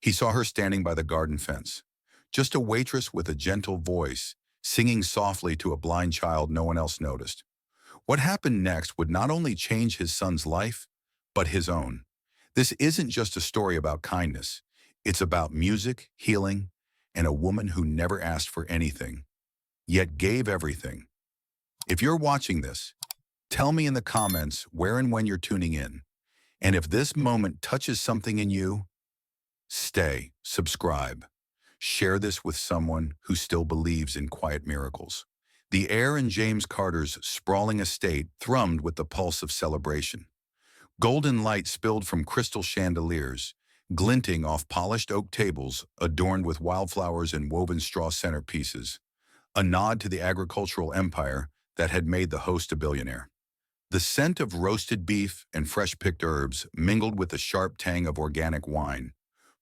He saw her standing by the garden fence, just a waitress with a gentle voice, singing softly to a blind child no one else noticed. What happened next would not only change his son's life, but his own. This isn't just a story about kindness. It's about music, healing, and a woman who never asked for anything, yet gave everything. If you're watching this, tell me in the comments where and when you're tuning in. And if this moment touches something in you, stay, subscribe. Share this with someone who still believes in quiet miracles. The air in James Carter's sprawling estate thrummed with the pulse of celebration. Golden light spilled from crystal chandeliers, glinting off polished oak tables adorned with wildflowers and woven straw centerpieces, a nod to the agricultural empire that had made the host a billionaire. The scent of roasted beef and fresh-picked herbs mingled with the sharp tang of organic wine,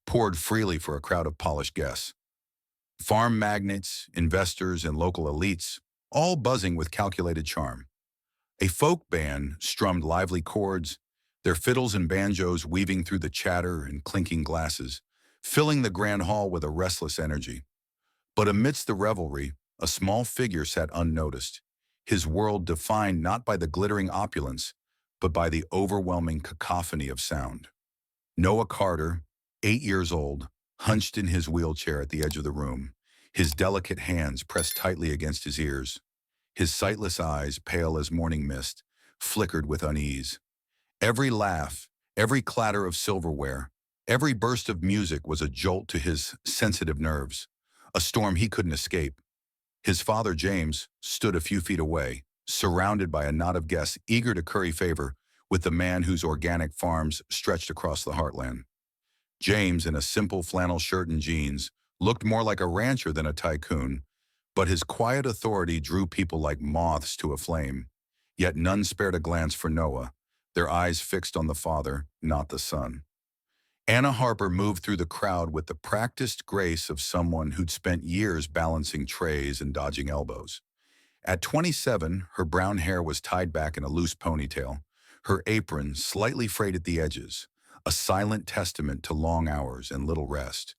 poured freely for a crowd of polished guests. Farm magnates, investors, and local elites, all buzzing with calculated charm. A folk band strummed lively chords, their fiddles and banjos weaving through the chatter and clinking glasses, filling the grand hall with a restless energy. But amidst the revelry, a small figure sat unnoticed, his world defined not by the glittering opulence, but by the overwhelming cacophony of sound. Noah Carter, 8 years old, hunched in his wheelchair at the edge of the room, his delicate hands pressed tightly against his ears. His sightless eyes, pale as morning mist, flickered with unease. Every laugh, every clatter of silverware, every burst of music was a jolt to his sensitive nerves, a storm he couldn't escape. His father, James, stood a few feet away, surrounded by a knot of guests eager to curry favor with the man whose organic farms stretched across the heartland. James, in a simple flannel shirt and jeans, looked more like a rancher than a tycoon, but his quiet authority drew people like moths to a flame. Yet none spared a glance for Noah, their eyes fixed on the father, not the son. Anna Harper moved through the crowd with the practiced grace of someone who'd spent years balancing trays and dodging elbows. At 27, her brown hair was tied back in a loose ponytail, her apron slightly frayed at the edges, a silent testament to long hours and little rest.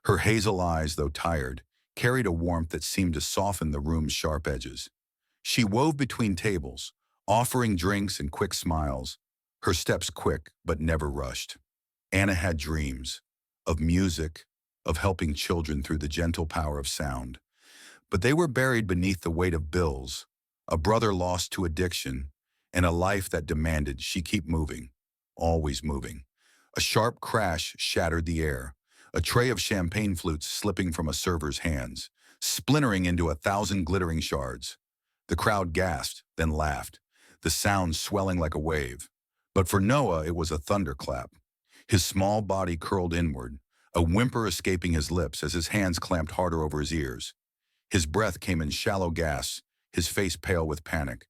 Her hazel eyes, though tired, carried a warmth that seemed to soften the room's sharp edges. She wove between tables, offering drinks and quick smiles, her steps quick but never rushed. Anna had dreams, of music, of helping children through the gentle power of sound. But they were buried beneath the weight of bills, a brother lost to addiction, and a life that demanded she keep moving, always moving. A sharp crash shattered the air, a tray of champagne flutes slipping from a server's hands, splintering into 1,000 glittering shards. The crowd gasped, then laughed, the sound swelling like a wave. But for Noah, it was a thunderclap. His small body curled inward, a whimper escaping his lips as his hands clamped harder over his ears. His breath came in shallow gasps, his face pale with panic.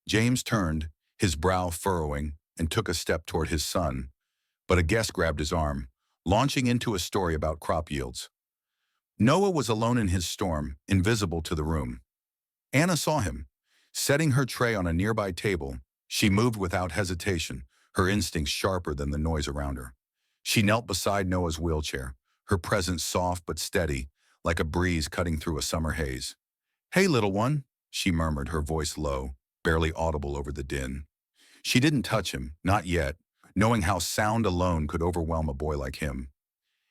James turned, his brow furrowing, and took a step toward his son, but a guest grabbed his arm, launching into a story about crop yields. Noah was alone in his storm, invisible to the room. Anna saw him. Setting her tray on a nearby table, she moved without hesitation, her instincts sharper than the noise around her. She knelt beside Noah's wheelchair, her presence soft but steady, like a breeze cutting through a summer haze. "Hey, little one," she murmured, her voice low, barely audible over the din. She didn't touch him, not yet, knowing how sound alone could overwhelm a boy like him.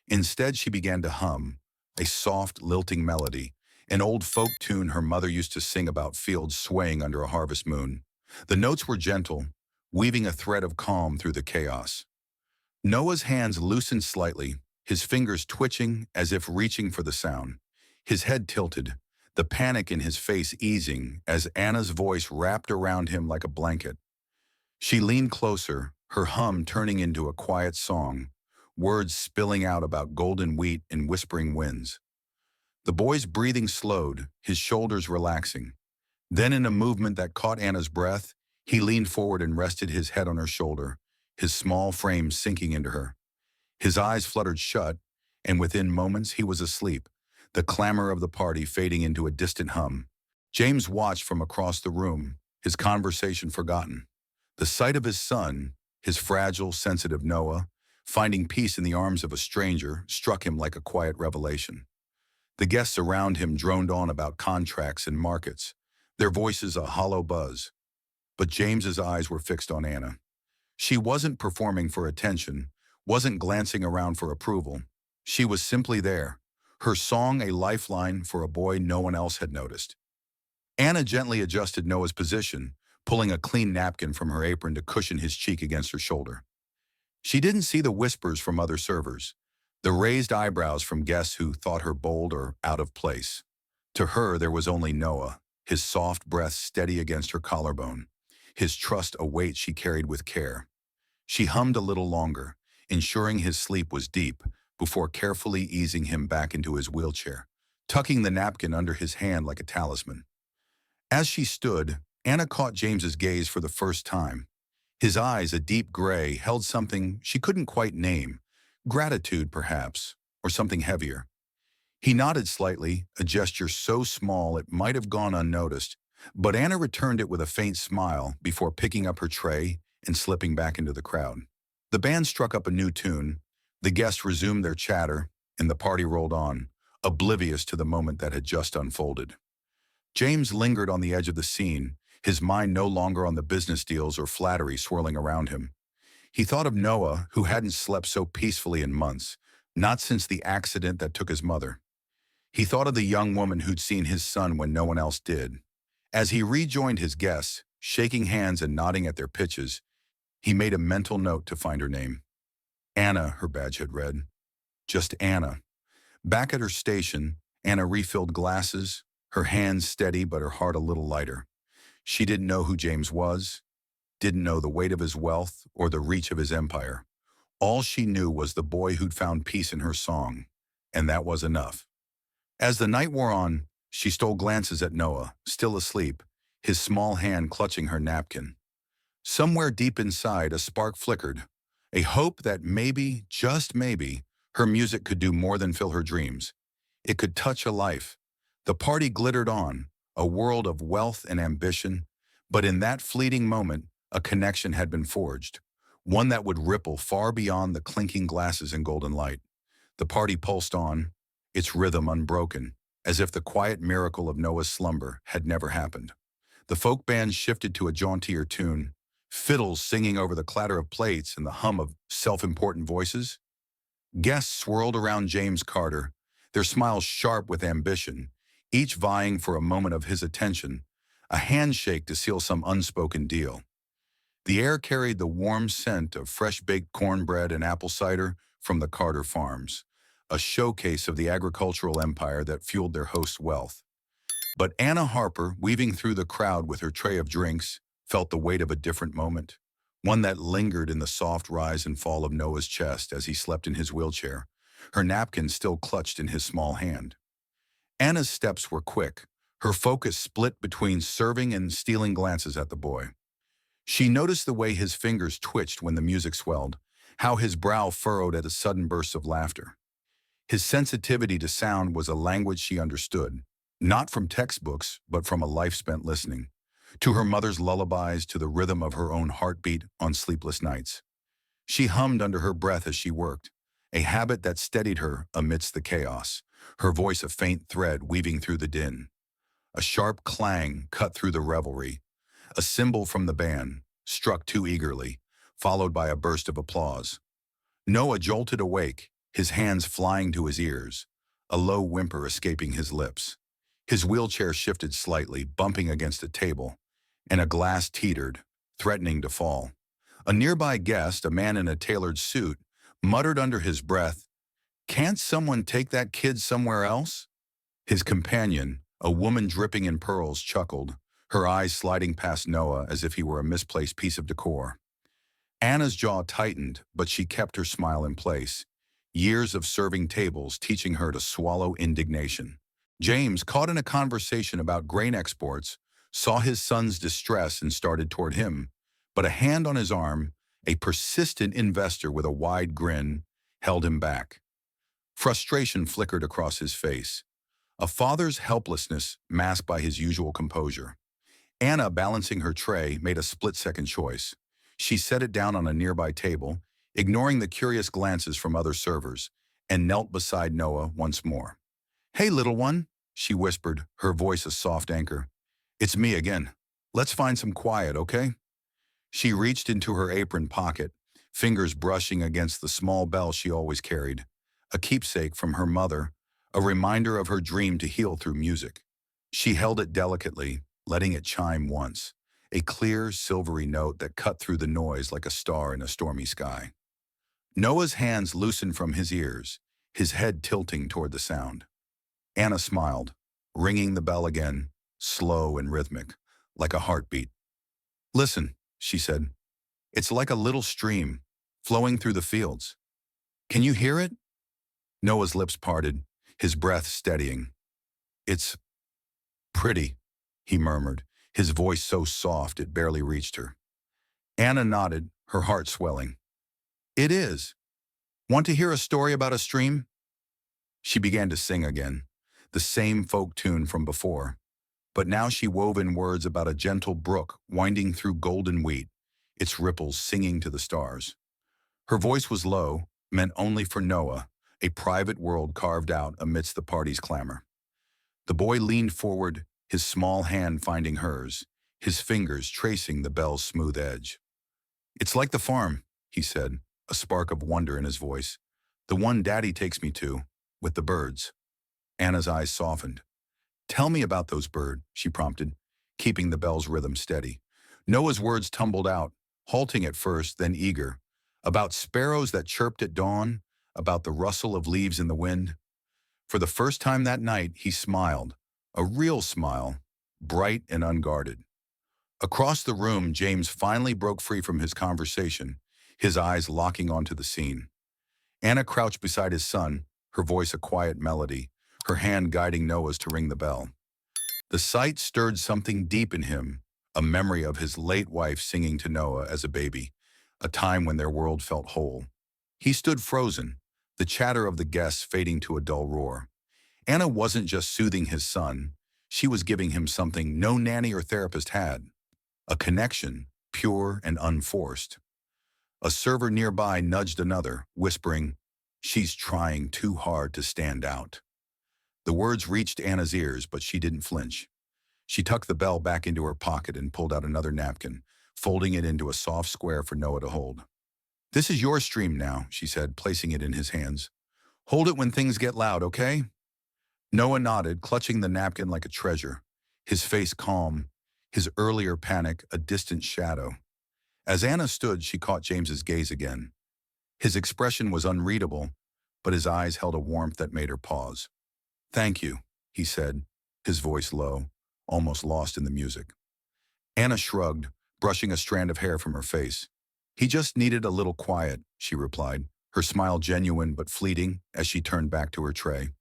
Instead, she began to hum, a soft, lilting melody, an old folk tune her mother used to sing about fields swaying under a harvest moon. The notes were gentle, weaving a thread of calm through the chaos. Noah's hands loosened slightly, his fingers twitching as if reaching for the sound. His head tilted, the panic in his face easing as Anna's voice wrapped around him like a blanket. She leaned closer, her hum turning into a quiet song, words spilling out about golden wheat and whispering winds. The boy's breathing slowed, his shoulders relaxing. Then, in a movement that caught Anna's breath, he leaned forward and rested his head on her shoulder, his small frame sinking into her. His eyes fluttered shut, and within moments he was asleep, the clamor of the party fading into a distant hum. James watched from across the room, his conversation forgotten. The sight of his son, his fragile, sensitive Noah, Finding peace in the arms of a stranger struck him like a quiet revelation. The guests around him droned on about contracts and markets, their voices a hollow buzz. But James's eyes were fixed on Anna. She wasn't performing for attention, wasn't glancing around for approval. She was simply there, her song a lifeline for a boy no one else had noticed. Anna gently adjusted Noah's position, pulling a clean napkin from her apron to cushion his cheek against her shoulder. She didn't see the whispers from other servers, the raised eyebrows from guests who thought her bold or out of place. To her, there was only Noah, his soft breath steady against her collarbone, his trust a weight she carried with care. She hummed a little longer, ensuring his sleep was deep, before carefully easing him back into his wheelchair, tucking the napkin under his hand like a talisman. As she stood, Anna caught James's gaze for the first time. His eyes, a deep gray, held something she couldn't quite name, gratitude perhaps, or something heavier. He nodded slightly, a gesture so small it might have gone unnoticed, but Anna returned it with a faint smile before picking up her tray and slipping back into the crowd. The band struck up a new tune, the guests resumed their chatter, and the party rolled on, oblivious to the moment that had just unfolded. James lingered on the edge of the scene, his mind no longer on the business deals or flattery swirling around him. He thought of Noah, who hadn't slept so peacefully in months, not since the accident that took his mother. He thought of the young woman who'd seen his son when no one else did. As he rejoined his guests, shaking hands and nodding at their pitches, he made a mental note to find her name. Anna, her badge had read. Just Anna. Back at her station, Anna refilled glasses, her hands steady but her heart a little lighter. She didn't know who James was, didn't know the weight of his wealth or the reach of his empire. All she knew was the boy who'd found peace in her song, and that was enough. As the night wore on, she stole glances at Noah, still asleep, his small hand clutching her napkin. Somewhere deep inside, a spark flickered, a hope that maybe, just maybe, her music could do more than fill her dreams. It could touch a life. The party glittered on, a world of wealth and ambition, but in that fleeting moment, a connection had been forged, one that would ripple far beyond the clinking glasses and golden light. The party pulsed on, its rhythm unbroken, as if the quiet miracle of Noah's slumber had never happened. The folk band shifted to a jauntier tune, fiddles singing over the clatter of plates and the hum of self-important voices. Guests swirled around James Carter, their smiles sharp with ambition, each vying for a moment of his attention, a handshake to seal some unspoken deal. The air carried the warm scent of fresh-baked cornbread and apple cider from the Carter farms, a showcase of the agricultural empire that fueled their host's wealth. But Anna Harper, weaving through the crowd with her tray of drinks, felt the weight of a different moment, one that lingered in the soft rise and fall of Noah's chest as he slept in his wheelchair, her napkin still clutched in his small hand. Anna's steps were quick, her focus split between serving and stealing glances at the boy. She noticed the way his fingers twitched when the music swelled, how his brow furrowed at a sudden burst of laughter. His sensitivity to sound was a language she understood, not from textbooks, but from a life spent listening, to her mother's lullabies, to the rhythm of her own heartbeat on sleepless nights. She hummed under her breath as she worked, a habit that steadied her amidst the chaos, her voice a faint thread weaving through the din. A sharp clang cut through the revelry, a cymbal from the band, struck too eagerly, followed by a burst of applause. Noah jolted awake, his hands flying to his ears, a low whimper escaping his lips. His wheelchair shifted slightly, bumping against a table, and a glass teetered, threatening to fall. A nearby guest, a man in a tailored suit, muttered under his breath, "Can't someone take that kid somewhere else?" His companion, a woman dripping in pearls, chuckled, her eyes sliding past Noah as if he were a misplaced piece of decor. Anna's jaw tightened, but she kept her smile in place, years of serving tables teaching her to swallow indignation. James, caught in a conversation about grain exports, saw his son's distress and started toward him, but a hand on his arm, a persistent investor with a wide grin, held him back. Frustration flickered across his face, a father's helplessness masked by his usual composure. Anna, balancing her tray, made a split-second choice. She set it down on a nearby table, ignoring the curious glances from other servers, and knelt beside Noah once more. "Hey, little one," she whispered, her voice a soft anchor. "It's me again. Let's find some quiet, okay?" She reached into her apron pocket, fingers brushing against the small bell she always carried, a keepsake from her mother, a reminder of her dream to heal through music. She held it delicately, letting it chime once, a clear, silvery note that cut through the noise like a star in a stormy sky. Noah's hands loosened from his ears, his head tilting toward the sound. Anna smiled, ringing the bell again, slow and rhythmic, like a heartbeat. "Listen," she said. "It's like a little stream, flowing through the fields. Can you hear it?" Noah's lips parted, his breath steadying. "It's pretty," he murmured, his voice so soft it barely reached her. Anna nodded, her heart swelling. "It is. Want to hear a story about a stream?" She began to sing again, the same folk tune from before. But now she wove in words about a gentle brook winding through golden wheat, its ripples singing to the stars. Her voice was low, meant only for Noah, a private world carved out amidst the party's clamor. The boy leaned forward, his small hand finding hers, his fingers tracing the bell's smooth edge. "It's like the farm," he said, a spark of wonder in his voice. "The one Daddy takes me to, with the birds." Anna's eyes softened. "Tell me about those birds," she prompted, keeping the bell's rhythm steady. Noah's words tumbled out, halting at first, then eager. About sparrows that chirped at dawn, about the rustle of leaves in the wind. For the first time that night, he smiled, a real smile, bright and unguarded. Across the room, James finally broke free from his conversation, his eyes locking onto the scene. Anna crouched beside his son, her voice a quiet melody, her hand guiding Noah's to ring the bell. The sight stirred something deep in him, a memory of his late wife singing to Noah as a baby, a time when their world felt whole. He stood frozen, the chatter of the guests fading to a dull roar. Anna wasn't just soothing his son, she was giving him something no nanny or therapist had, a connection, pure and unforced. A server nearby nudged another, whispering, "She's trying too hard to stand out." The words reached Anna's ears, but she didn't flinch. She tucked the bell back into her pocket and pulled out another napkin, folding it into a soft square for Noah to hold. "This is your stream now," she said, placing it in his hands. "Hold it when things get loud, okay?" Noah nodded, clutching the napkin like a treasure, his face calm, his earlier panic a distant shadow. As Anna stood, she caught James's gaze again. His expression was unreadable, but his eyes held a warmth that made her pause. "Thank you," he said, his voice low, almost lost in the music. Anna shrugged, brushing a strand of hair from her face. "He just needed a little quiet," she replied, her smile genuine but fleeting as she turned back to her tray.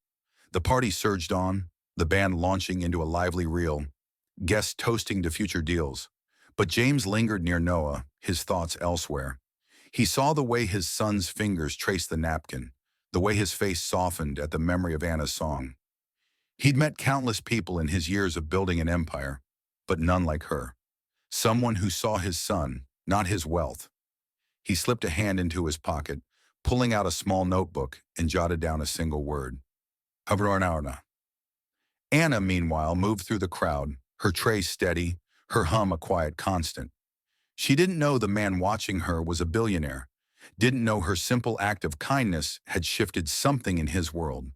The party surged on, the band launching into a lively reel, guests toasting to future deals. But James lingered near Noah, his thoughts elsewhere. He saw the way his son's fingers traced the napkin, the way his face softened at the memory of Anna's song. He'd met countless people in his years of building an empire, but none like her. Someone who saw his son, not his wealth. He slipped a hand into his pocket, pulling out a small notebook, and jotted down a single word. Havronarna. Anna, meanwhile, moved through the crowd, her tray steady, her hum a quiet constant. She didn't know the man watching her was a billionaire, didn't know her simple act of kindness had shifted something in his world.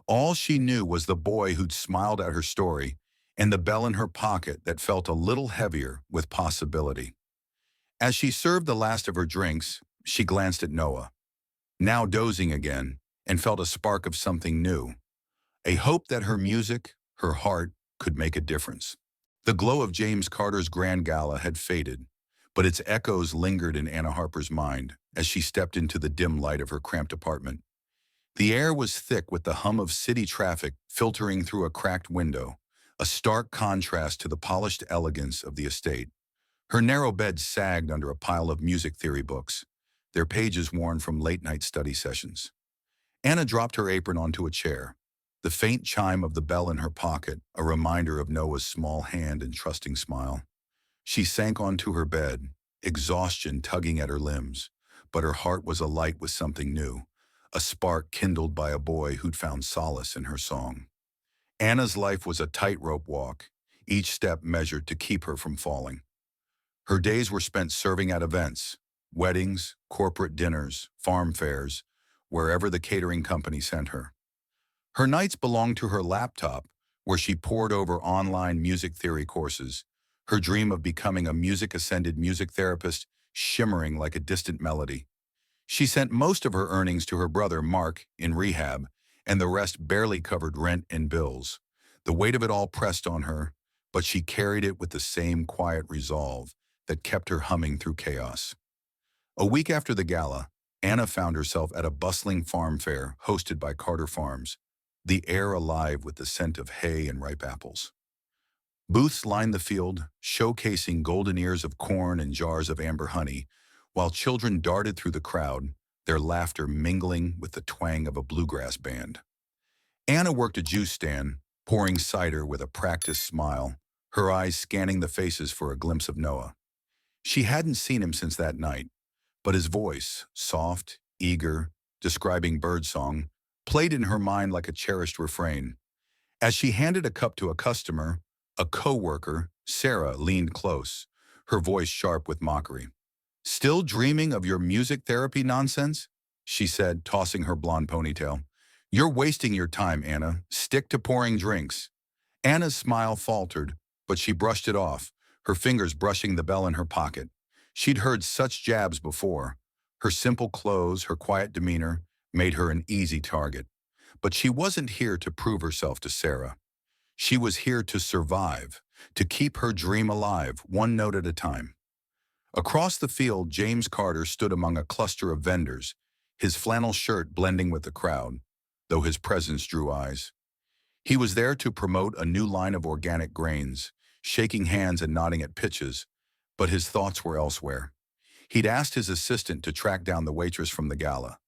All she knew was the boy who'd smiled at her story and the bell in her pocket that felt a little heavier with possibility. As she served the last of her drinks, she glanced at Noah, now dozing again, and felt a spark of something new, a hope that her music, her heart, could make a difference. The glow of James Carter's grand gala had faded, but its echoes lingered in Anna Harper's mind as she stepped into the dim light of her cramped apartment. The air was thick with the hum of city traffic filtering through a cracked window, a stark contrast to the polished elegance of the estate. Her narrow bed sagged under a pile of music theory books, their pages worn from late-night study sessions. Anna dropped her apron onto a chair, the faint chime of the bell in her pocket, a reminder of Noah's small hand and trusting smile. She sank onto her bed, exhaustion tugging at her limbs, but her heart was alight with something new, a spark kindled by a boy who'd found solace in her song. Anna's life was a tightrope walk, each step measured to keep her from falling. Her days were spent serving at events, weddings, corporate dinners, farm fairs, wherever the catering company sent her. Her nights belonged to her laptop, where she pored over online music theory courses, her dream of becoming a music-ascended music therapist shimmering like a distant melody. She sent most of her earnings to her brother Mark in rehab, and the rest barely covered rent and bills. The weight of it all pressed on her, but she carried it with the same quiet resolve that kept her humming through chaos. A week after the gala, Anna found herself at a bustling farm fair hosted by Carter Farms, the air alive with the scent of hay and ripe apples. Booths lined the field, showcasing golden ears of corn and jars of amber honey, while children darted through the crowd, their laughter mingling with the twang of a bluegrass band. Anna worked a juice stand, pouring cider with a practiced smile, her eyes scanning the faces for a glimpse of Noah. She hadn't seen him since that night, but his voice, soft, eager, describing birdsong, played in her mind like a cherished refrain. As she handed a cup to a customer, a co-worker, Sarah, leaned close, her voice sharp with mockery. "Still dreaming of your music therapy nonsense?" she said, tossing her blonde ponytail. "You're wasting your time, Anna. Stick to pouring drinks." Anna's smile faltered, but she brushed it off, her fingers brushing the bell in her pocket. She'd heard such jabs before. Her simple clothes, her quiet demeanor, made her an easy target. But she wasn't here to prove herself to Sarah. She was here to survive, to keep her dream alive, one note at a time. Across the field, James Carter stood among a cluster of vendors, his flannel shirt blending with the crowd, though his presence drew eyes. He was there to promote a new line of organic grains, shaking hands and nodding at pitches, but his thoughts were elsewhere. He'd asked his assistant to track down the waitress from the gala,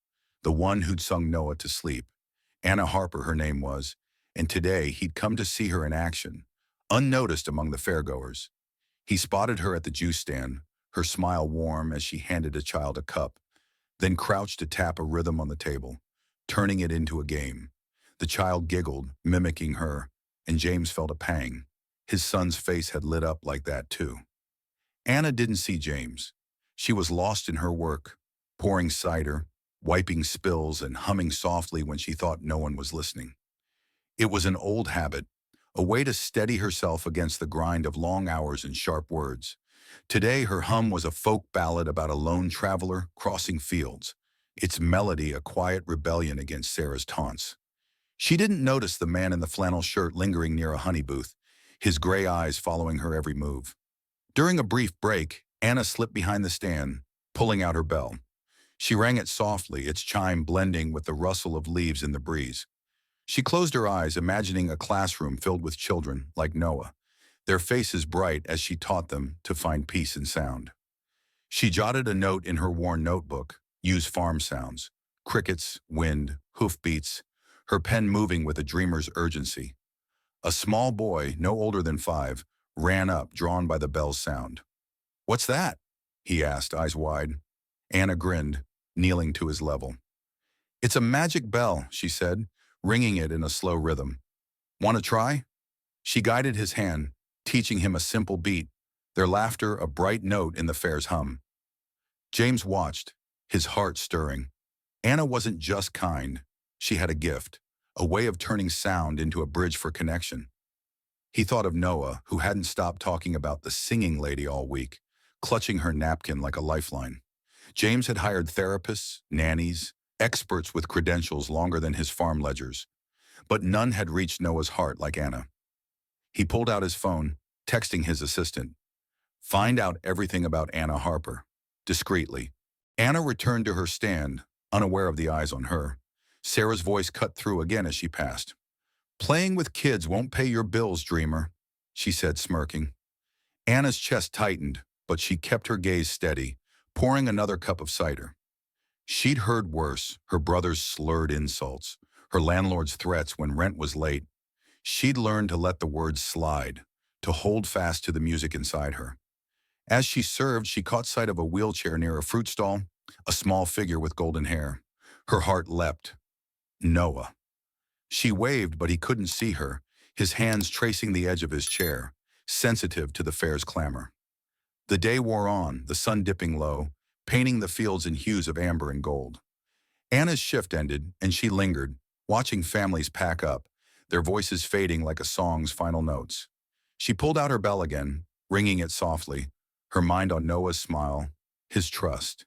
the one who'd sung Noah to sleep. Anna Harper, her name was, and today he'd come to see her in action, unnoticed among the fairgoers. He spotted her at the juice stand, her smile warm as she handed a child a cup, then crouched to tap a rhythm on the table, turning it into a game. The child giggled, mimicking her, and James felt a pang. His son's face had lit up like that too. Anna didn't see James. She was lost in her work, pouring cider, wiping spills, and humming softly when she thought no one was listening. It was an old habit, a way to steady herself against the grind of long hours and sharp words. Today, her hum was a folk ballad about a lone traveler crossing fields, its melody a quiet rebellion against Sarah's taunts. She didn't notice the man in the flannel shirt lingering near a honey booth, his gray eyes following her every move. During a brief break, Anna slipped behind the stand, pulling out her bell. She rang it softly, its chime blending with the rustle of leaves in the breeze. She closed her eyes, imagining a classroom filled with children like Noah, their faces bright as she taught them to find peace in sound. She jotted a note in her worn notebook, use farm sounds, crickets, wind, hoofbeats, her pen moving with a dreamer's urgency. A small boy, no older than 5, ran up, drawn by the bell's sound. "What's that?" he asked, eyes wide. Anna grinned, kneeling to his level. "It's a magic bell," she said, ringing it in a slow rhythm. "Want to try?" She guided his hand, teaching him a simple beat, their laughter a bright note in the fair's hum. James watched, his heart stirring. Anna wasn't just kind. She had a gift, a way of turning sound into a bridge for connection. He thought of Noah, who hadn't stopped talking about the singing lady all week, clutching her napkin like a lifeline. James had hired therapists, nannies, experts with credentials longer than his farm ledgers, but none had reached Noah's heart like Anna. He pulled out his phone, texting his assistant. "Find out everything about Anna Harper," discreetly. Anna returned to her stand, unaware of the eyes on her. Sarah's voice cut through again as she passed. "Playing with kids won't pay your bills, dreamer," she said, smirking. Anna's chest tightened, but she kept her gaze steady, pouring another cup of cider. She'd heard worse, her brother's slurred insults, her landlord's threats when rent was late. She'd learned to let the words slide, to hold fast to the music inside her. As she served, she caught sight of a wheelchair near a fruit stall, a small figure with golden hair. Her heart leapt. Noah. She waved, but he couldn't see her, his hands tracing the edge of his chair, sensitive to the fair's clamor. The day wore on, the sun dipping low, painting the fields in hues of amber and gold. Anna's shift ended, and she lingered, watching families pack up, their voices fading like a song's final notes. She pulled out her bell again, ringing it softly, her mind on Noah's smile, his trust.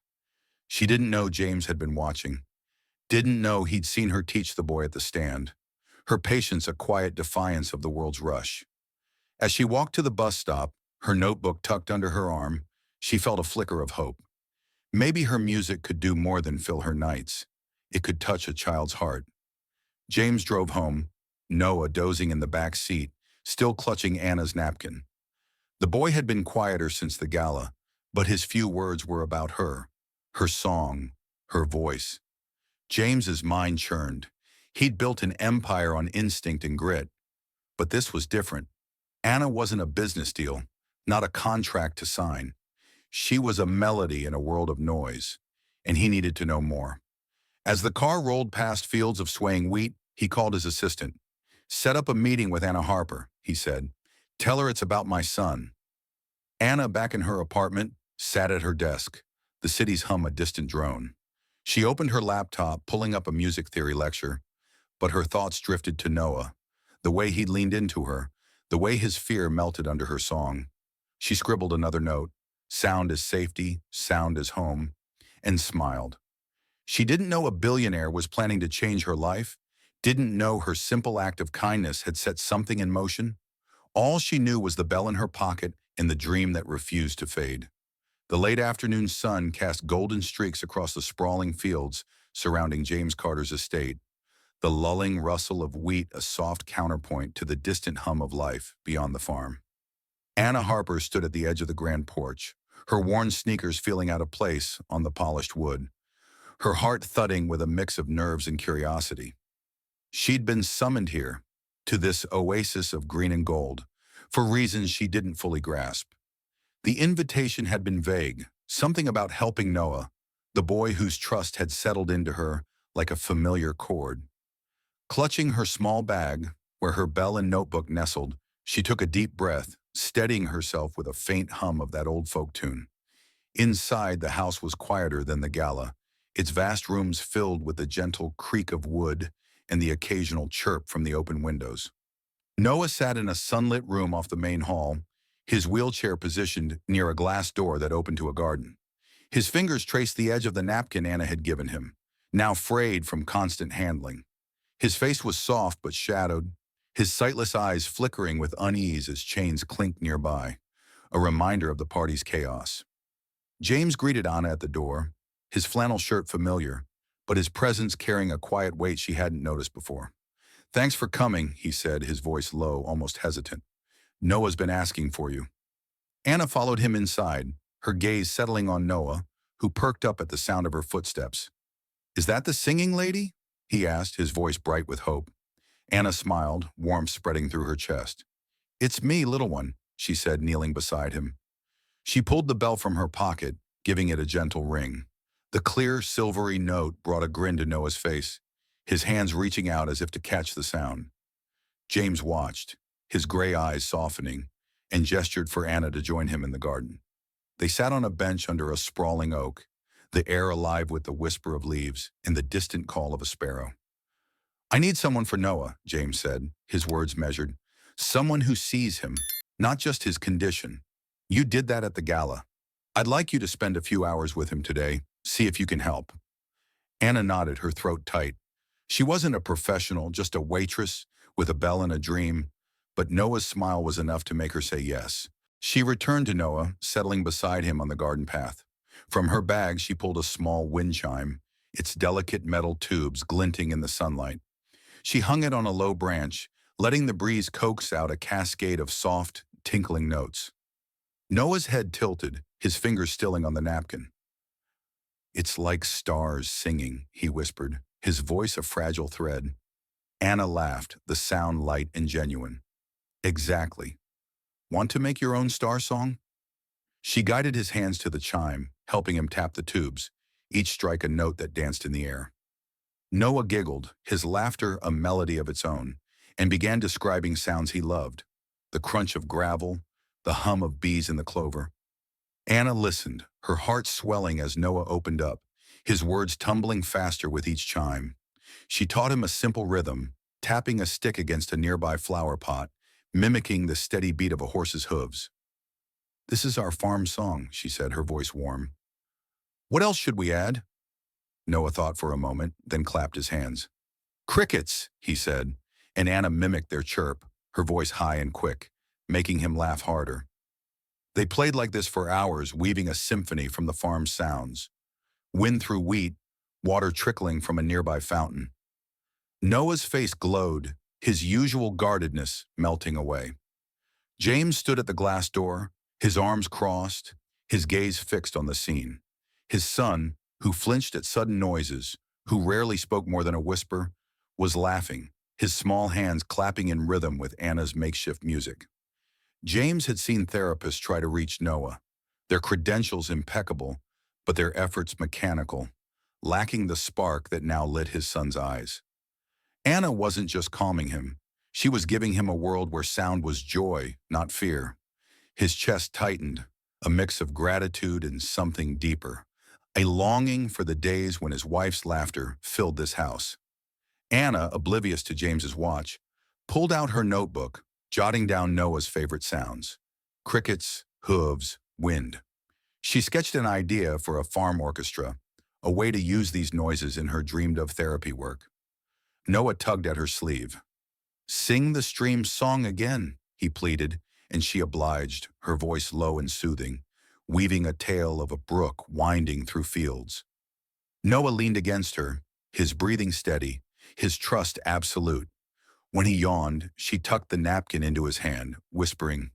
She didn't know James had been watching, didn't know he'd seen her teach the boy at the stand, her patience a quiet defiance of the world's rush. As she walked to the bus stop, her notebook tucked under her arm, she felt a flicker of hope. Maybe her music could do more than fill her nights. It could touch a child's heart. James drove home, Noah dozing in the back seat, still clutching Anna's napkin. The boy had been quieter since the gala, but his few words were about her song, her voice. James's mind churned. He'd built an empire on instinct and grit. But this was different. Anna wasn't a business deal, not a contract to sign. She was a melody in a world of noise, and he needed to know more. As the car rolled past fields of swaying wheat, he called his assistant. "Set up a meeting with Anna Harper," he said. "Tell her it's about my son." Anna, back in her apartment, sat at her desk, the city's hum a distant drone. She opened her laptop, pulling up a music theory lecture, but her thoughts drifted to Noah, the way he leaned into her, the way his fear melted under her song. She scribbled another note, sound as safety, sound as home, and smiled. She didn't know a billionaire was planning to change her life, didn't know her simple act of kindness had set something in motion. All she knew was the bell in her pocket and the dream that refused to fade. The late afternoon sun cast golden streaks across the sprawling fields surrounding James Carter's estate, the lulling rustle of wheat a soft counterpoint to the distant hum of life beyond the farm. Anna Harper stood at the edge of the grand porch, her worn sneakers feeling out of place on the polished wood, her heart thudding with a mix of nerves and curiosity. She'd been summoned here, to this oasis of green and gold, for reasons she didn't fully grasp. The invitation had been vague, something about helping Noah, the boy whose trust had settled into her like a familiar chord. Clutching her small bag, where her bell and notebook nestled, she took a deep breath, steadying herself with a faint hum of that old folk tune. Inside, the house was quieter than the gala, its vast rooms filled with the gentle creak of wood and the occasional chirp from the open windows. Noah sat in a sunlit room off the main hall, his wheelchair positioned near a glass door that opened to a garden. His fingers traced the edge of the napkin Anna had given him, now frayed from constant handling. His face was soft but shadowed, his sightless eyes flickering with unease as chains clinked nearby, a reminder of the party's chaos. James greeted Anna at the door, his flannel shirt familiar, but his presence carrying a quiet weight she hadn't noticed before. "Thanks for coming," he said, his voice low, almost hesitant. "Noah's been asking for you." Anna followed him inside, her gaze settling on Noah, who perked up at the sound of her footsteps. "Is that the singing lady?" he asked, his voice bright with hope. Anna smiled, warmth spreading through her chest. "It's me, little one," she said, kneeling beside him. She pulled the bell from her pocket, giving it a gentle ring. The clear, silvery note brought a grin to Noah's face, his hands reaching out as if to catch the sound. James watched, his gray eyes softening, and gestured for Anna to join him in the garden. They sat on a bench under a sprawling oak, the air alive with the whisper of leaves and the distant call of a sparrow. "I need someone for Noah," James said, his words measured. "Someone who sees him, not just his condition. You did that at the gala. I'd like you to spend a few hours with him today, see if you can help." Anna nodded, her throat tight. She wasn't a professional, just a waitress with a bell and a dream, but Noah's smile was enough to make her say yes. She returned to Noah, settling beside him on the garden path. From her bag, she pulled a small wind chime, its delicate metal tubes glinting in the sunlight. She hung it on a low branch, letting the breeze coax out a cascade of soft, tinkling notes. Noah's head tilted, his fingers stilling on the napkin. "It's like stars singing," he whispered, his voice a fragile thread. Anna laughed, the sound light and genuine. "Exactly. Want to make your own star song?" She guided his hands to the chime, helping him tap the tubes, each strike a note that danced in the air. Noah giggled, his laughter a melody of its own, and began describing sounds he loved: the crunch of gravel, the hum of bees in the clover. Anna listened, her heart swelling as Noah opened up, his words tumbling faster with each chime. She taught him a simple rhythm, tapping a stick against a nearby flower pot, mimicking the steady beat of a horse's hooves. "This is our farm song," she said, her voice warm. "What else should we add?" Noah thought for a moment, then clapped his hands. "Crickets," he said, and Anna mimicked their chirp, her voice high and quick, making him laugh harder. They played like this for hours, weaving a symphony from the farm's sounds. Wind through wheat, water trickling from a nearby fountain. Noah's face glowed, his usual guardedness melting away. James stood at the glass door, his arms crossed, his gaze fixed on the scene. His son, who flinched at sudden noises, who rarely spoke more than a whisper, was laughing, his small hands clapping in rhythm with Anna's makeshift music. James had seen therapists try to reach Noah, their credentials impeccable, but their efforts mechanical, lacking the spark that now lit his son's eyes. Anna wasn't just calming him. She was giving him a world where sound was joy, not fear. His chest tightened, a mix of gratitude and something deeper, a longing for the days when his wife's laughter filled this house. Anna, oblivious to James's watch, pulled out her notebook, jotting down Noah's favorite sounds: crickets, hooves, wind. She sketched an idea for a farm orchestra, a way to use these noises in her dreamed-of therapy work. Noah tugged at her sleeve. "Sing the stream song again," he pleaded, and she obliged, her voice low and soothing, weaving a tale of a brook winding through fields. Noah leaned against her, his breathing steady, his trust absolute. When he yawned, she tucked the napkin into his hand, whispering,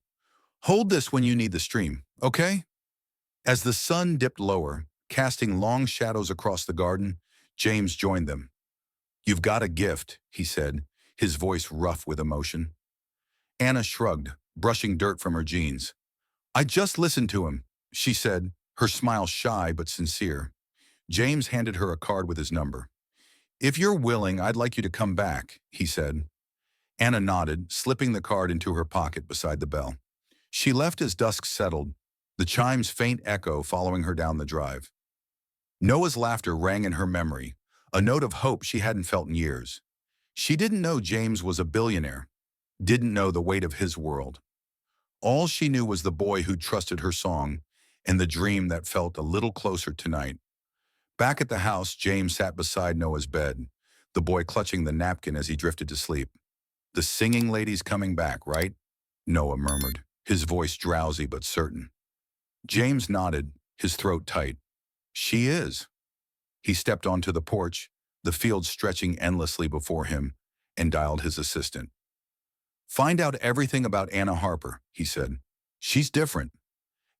"Hold this when you need the stream, okay?" As the sun dipped lower, casting long shadows across the garden, James joined them. "You've got a gift," he said, his voice rough with emotion. Anna shrugged, brushing dirt from her jeans. "I just listened to him," she said, her smile shy but sincere. James handed her a card with his number. "If you're willing, I'd like you to come back," he said. Anna nodded, slipping the card into her pocket beside the bell. She left as dusk settled, the chime's faint echo following her down the drive. Noah's laughter rang in her memory, a note of hope she hadn't felt in years. She didn't know James was a billionaire, didn't know the weight of his world. All she knew was the boy who trusted her song and the dream that felt a little closer tonight. Back at the house, James sat beside Noah's bed, the boy clutching the napkin as he drifted to sleep. "The singing lady's coming back, right?" Noah murmured, his voice drowsy but certain. James nodded, his throat tight. "She is." He stepped onto the porch, the field stretching endlessly before him, and dialed his assistant. "Find out everything about Anna Harper," he said. "She's different."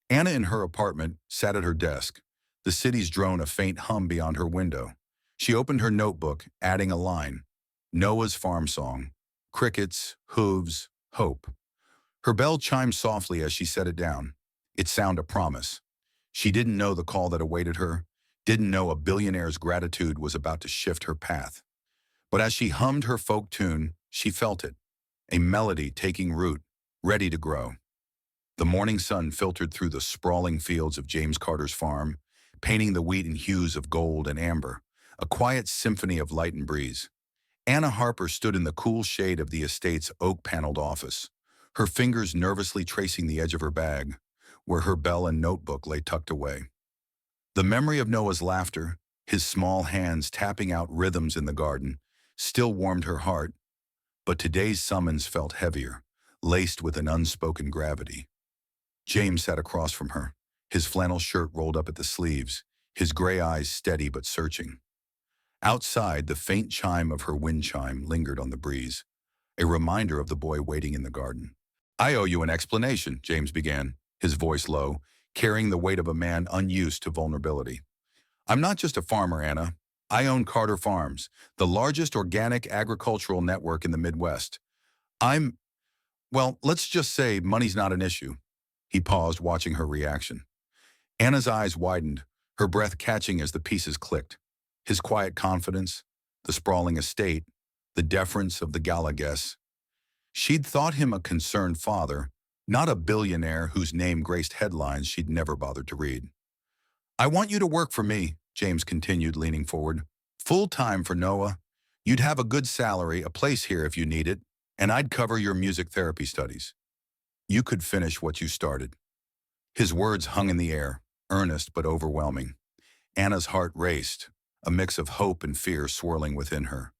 Anna, in her apartment, sat at her desk, the city's drone a faint hum beyond her window. She opened her notebook, adding a line: Noah's farm song. Crickets, hooves, hope. Her bell chimed softly as she set it down. It sounded a promise. She didn't know the call that awaited her, didn't know a billionaire's gratitude was about to shift her path. But as she hummed her folk tune, she felt it, a melody taking root, ready to grow. The morning sun filtered through the sprawling fields of James Carter's farm, painting the wheat in hues of gold and amber, a quiet symphony of light and breeze. Anna Harper stood in the cool shade of the estate's oak-paneled office, her fingers nervously tracing the edge of her bag, where her bell and notebook lay tucked away. The memory of Noah's laughter, his small hands tapping out rhythms in the garden, still warmed her heart, but today's summons felt heavier, laced with an unspoken gravity. James sat across from her, his flannel shirt rolled up at the sleeves, his gray eyes steady but searching. Outside, the faint chime of her wind chime lingered on the breeze, a reminder of the boy waiting in the garden. "I owe you an explanation," James began, his voice low, carrying the weight of a man unused to vulnerability. "I'm not just a farmer, Anna. I own Carter Farms, the largest organic agricultural network in the Midwest. Well, let's just say money's not an issue." He paused, watching her reaction. Anna's eyes widened, her breath catching as the pieces clicked. His quiet confidence, the sprawling estate, the deference of the gala guests. She'd thought him a concerned father, not a billionaire whose name graced headlines she'd never bothered to read. "I want you to work for me," James continued, leaning forward. "Full-time for Noah. You'd have a good salary, a place here if you need it, and I'd cover your music therapy studies. You could finish what you started." His words hung in the air, earnest but overwhelming. Anna's heart raced, a mix of hope and fear swirling within her.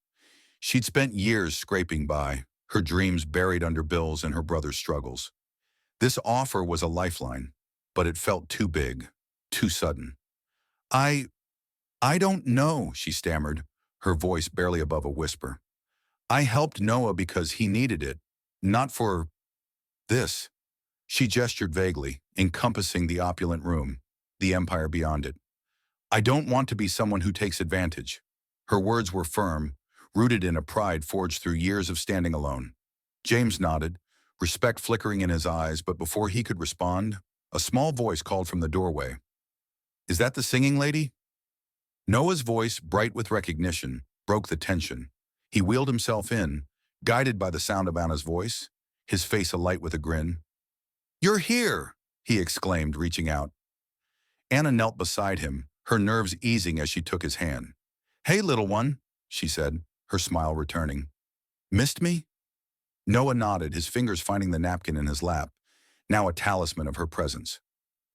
She'd spent years scraping by, her dreams buried under bills and her brother's struggles. This offer was a lifeline, but it felt too big, too sudden. I, I don't know," she stammered, her voice barely above a whisper. "I helped Noah because he needed it, not for this." She gestured vaguely, encompassing the opulent room, the empire beyond it. "I don't want to be someone who takes advantage." Her words were firm, rooted in a pride forged through years of standing alone. James nodded, respect flickering in his eyes, but before he could respond, a small voice called from the doorway. "Is that the singing lady?" Noah's voice, bright with recognition, broke the tension. He wheeled himself in, guided by the sound of Anna's voice, his face alight with a grin. "You're here!" he exclaimed, reaching out. Anna knelt beside him, her nerves easing as she took his hand. "Hey, little one," she said, her smile returning. "Missed me?" Noah nodded, his fingers finding the napkin in his lap, now a talisman of her presence.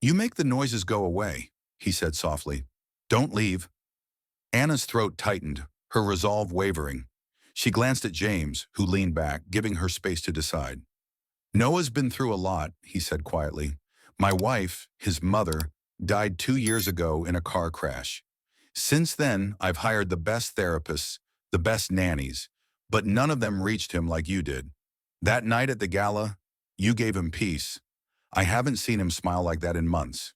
"You make the noises go away," he said softly. "Don't leave." Anna's throat tightened, her resolve wavering. She glanced at James, who leaned back, giving her space to decide. "Noah's been through a lot," he said quietly. "My wife, his mother, died 2 years ago in a car crash. Since then, I've hired the best therapists, the best nannies, but none of them reached him like you did. That night at the gala, you gave him peace. I haven't seen him smile like that in months."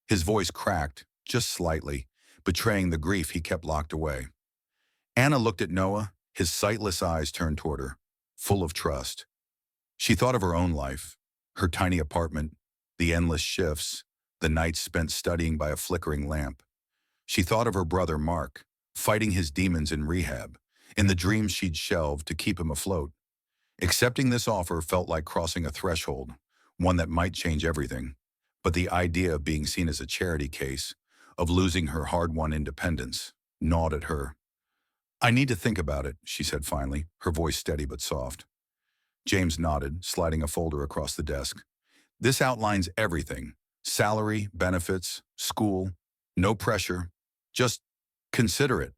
His voice cracked, just slightly, betraying the grief he kept locked away. Anna looked at Noah, his sightless eyes turned toward her, full of trust. She thought of her own life, her tiny apartment, the endless shifts, the nights spent studying by a flickering lamp. She thought of her brother Mark, fighting his demons in rehab, in the dreams she'd shelved to keep him afloat. Accepting this offer felt like crossing a threshold, one that might change everything. But the idea of being seen as a charity case, of losing her hard-won independence, gnawed at her. "I need to think about it," she said finally, her voice steady but soft. James nodded, sliding a folder across the desk. "This outlines everything. Salary, benefits, school. No pressure. Just consider it."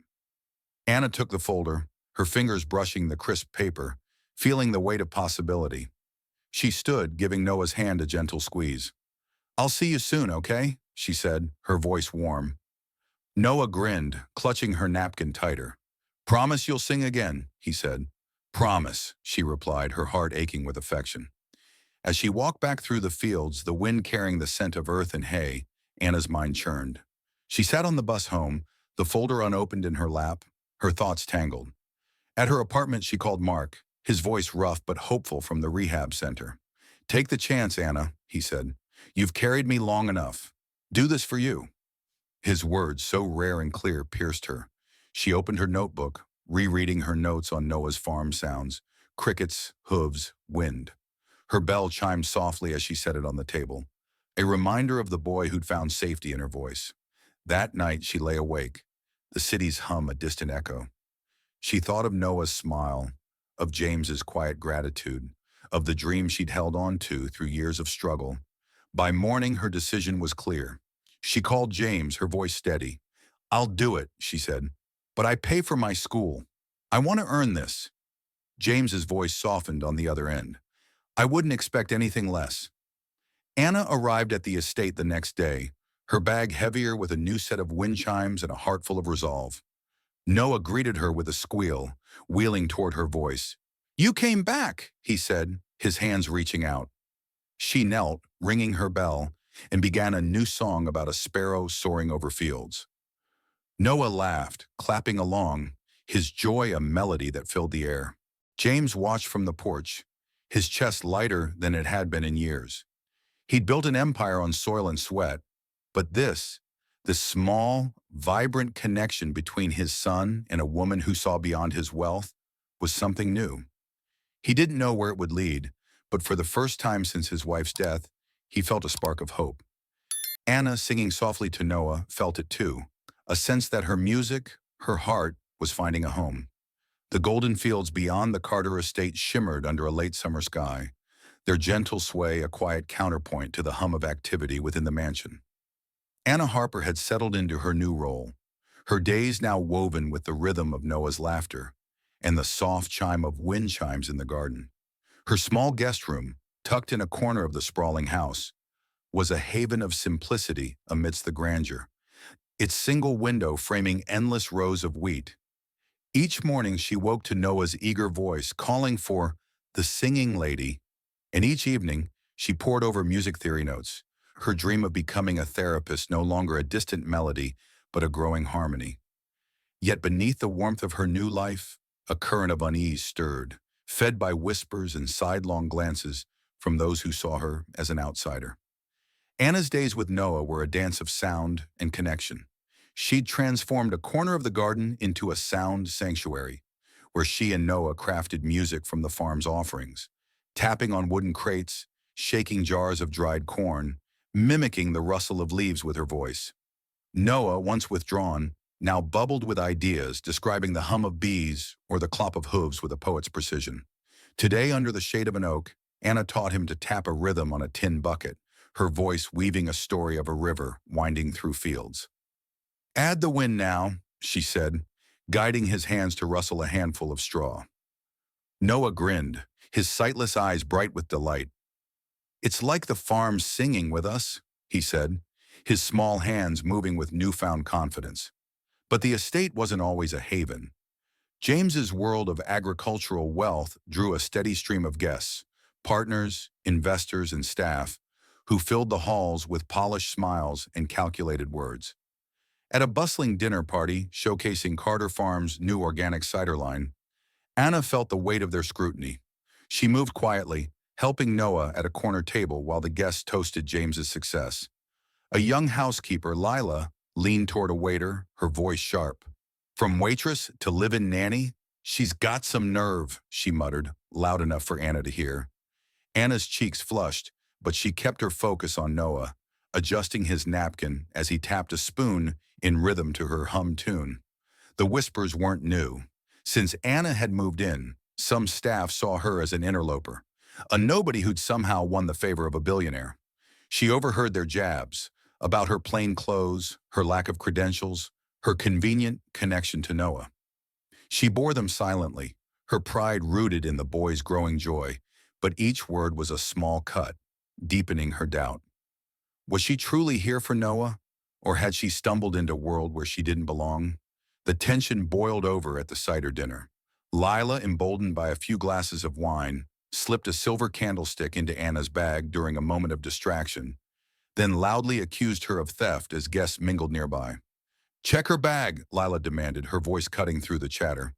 Anna took the folder, her fingers brushing the crisp paper, feeling the weight of possibility. She stood, giving Noah's hand a gentle squeeze. "I'll see you soon, okay?" she said, her voice warm. Noah grinned, clutching her napkin tighter. "Promise you'll sing again," he said. "Promise," she replied, her heart aching with affection. As she walked back through the fields, the wind carrying the scent of earth and hay, Anna's mind churned. She sat on the bus home, the folder unopened in her lap, her thoughts tangled. At her apartment, she called Mark, his voice rough but hopeful from the rehab center. "Take the chance, Anna," he said. "You've carried me long enough. Do this for you." His words, so rare and clear, pierced her. She opened her notebook, rereading her notes on Noah's farm sounds, crickets, hooves, wind. Her bell chimed softly as she set it on the table, a reminder of the boy who'd found safety in her voice. That night she lay awake, the city's hum a distant echo. She thought of Noah's smile, of James's quiet gratitude, of the dream she'd held on to through years of struggle. By morning, her decision was clear. She called James, her voice steady. "I'll do it," she said, "but I pay for my school. I want to earn this." James's voice softened on the other end. "I wouldn't expect anything less." Anna arrived at the estate the next day, her bag heavier with a new set of wind chimes and a heart full of resolve. Noah greeted her with a squeal, wheeling toward her voice. "You came back," he said, his hands reaching out. She knelt, ringing her bell, and began a new song about a sparrow soaring over fields. Noah laughed, clapping along, his joy a melody that filled the air. James watched from the porch, his chest lighter than it had been in years. He'd built an empire on soil and sweat, but this The small, vibrant connection between his son and a woman who saw beyond his wealth was something new. He didn't know where it would lead, but for the first time since his wife's death, he felt a spark of hope. Anna, singing softly to Noah, felt it too, a sense that her music, her heart, was finding a home. The golden fields beyond the Carter estate shimmered under a late summer sky, their gentle sway a quiet counterpoint to the hum of activity within the mansion. Anna Harper had settled into her new role, her days now woven with the rhythm of Noah's laughter and the soft chime of wind chimes in the garden. Her small guest room, tucked in a corner of the sprawling house, was a haven of simplicity amidst the grandeur, its single window framing endless rows of wheat. Each morning she woke to Noah's eager voice calling for the singing lady, and each evening she pored over music theory notes, her dream of becoming a therapist no longer a distant melody, but a growing harmony. Yet beneath the warmth of her new life, a current of unease stirred, fed by whispers and sidelong glances from those who saw her as an outsider. Anna's days with Noah were a dance of sound and connection. She'd transformed a corner of the garden into a sound sanctuary, where she and Noah crafted music from the farm's offerings, tapping on wooden crates, shaking jars of dried corn, mimicking the rustle of leaves with her voice. Noah, once withdrawn, now bubbled with ideas, describing the hum of bees or the clop of hooves with a poet's precision. Today, under the shade of an oak, Anna taught him to tap a rhythm on a tin bucket, her voice weaving a story of a river winding through fields. "Add the wind now," she said, guiding his hands to rustle a handful of straw. Noah grinned, his sightless eyes bright with delight. "It's like the farm singing with us," he said, his small hands moving with newfound confidence. But the estate wasn't always a haven. James's world of agricultural wealth drew a steady stream of guests, partners, investors, and staff, who filled the halls with polished smiles and calculated words. At a bustling dinner party showcasing Carter Farm's new organic cider line, Anna felt the weight of their scrutiny. She moved quietly, helping Noah at a corner table while the guests toasted James's success. A young housekeeper, Lila, leaned toward a waiter, her voice sharp. "From waitress to live-in nanny, she's got some nerve," she muttered, loud enough for Anna to hear. Anna's cheeks flushed, but she kept her focus on Noah, adjusting his napkin as he tapped a spoon in rhythm to her hum tune. The whispers weren't new. Since Anna had moved in, some staff saw her as an interloper, a nobody who'd somehow won the favor of a billionaire. She overheard their jabs about her plain clothes, her lack of credentials, her convenient connection to Noah. She bore them silently, her pride rooted in the boy's growing joy, but each word was a small cut, deepening her doubt. Was she truly here for Noah, or had she stumbled into a world where she didn't belong? The tension boiled over at the cider dinner. Lila, emboldened by a few glasses of wine, slipped a silver candlestick into Anna's bag during a moment of distraction, then loudly accused her of theft as guests mingled nearby. "Check her bag," Lila demanded, her voice cutting through the chatter.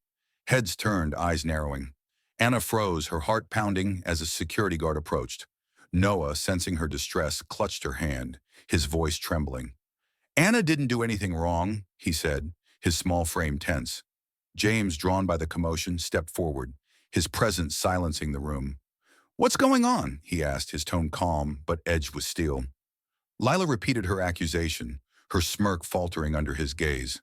Heads turned, eyes narrowing. Anna froze, her heart pounding as a security guard approached. Noah, sensing her distress, clutched her hand, his voice trembling. "Anna didn't do anything wrong," he said, his small frame tense. James, drawn by the commotion, stepped forward, his presence silencing the room. "What's going on?" he asked, his tone calm but edged with steel. Lila repeated her accusation, her smirk faltering under his gaze.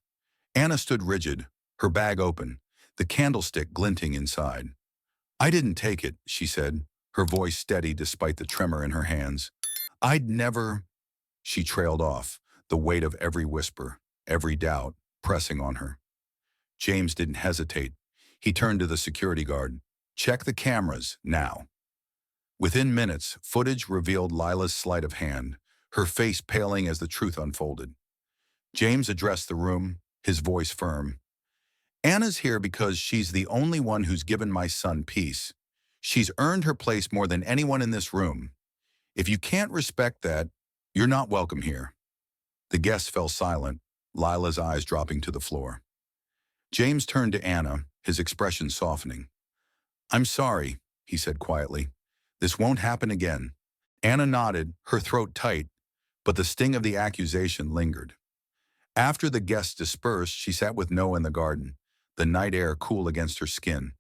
Anna stood rigid, her bag open, the candlestick glinting inside. "I didn't take it," she said, her voice steady despite the tremor in her hands. "I'd never—" She trailed off, the weight of every whisper, every doubt, pressing on her. James didn't hesitate. He turned to the security guard. "Check the cameras, now." Within minutes, footage revealed Lila's sleight of hand, her face paling as the truth unfolded. James addressed the room, his voice firm. "Anna's here because she's the only one who's given my son peace. She's earned her place more than anyone in this room. If you can't respect that, you're not welcome here." The guests fell silent, Lila's eyes dropping to the floor. James turned to Anna, his expression softening. "I'm sorry," he said quietly. "This won't happen again." Anna nodded, her throat tight, but the sting of the accusation lingered. After the guests dispersed, she sat with Noah in the garden, the night air cool against her skin.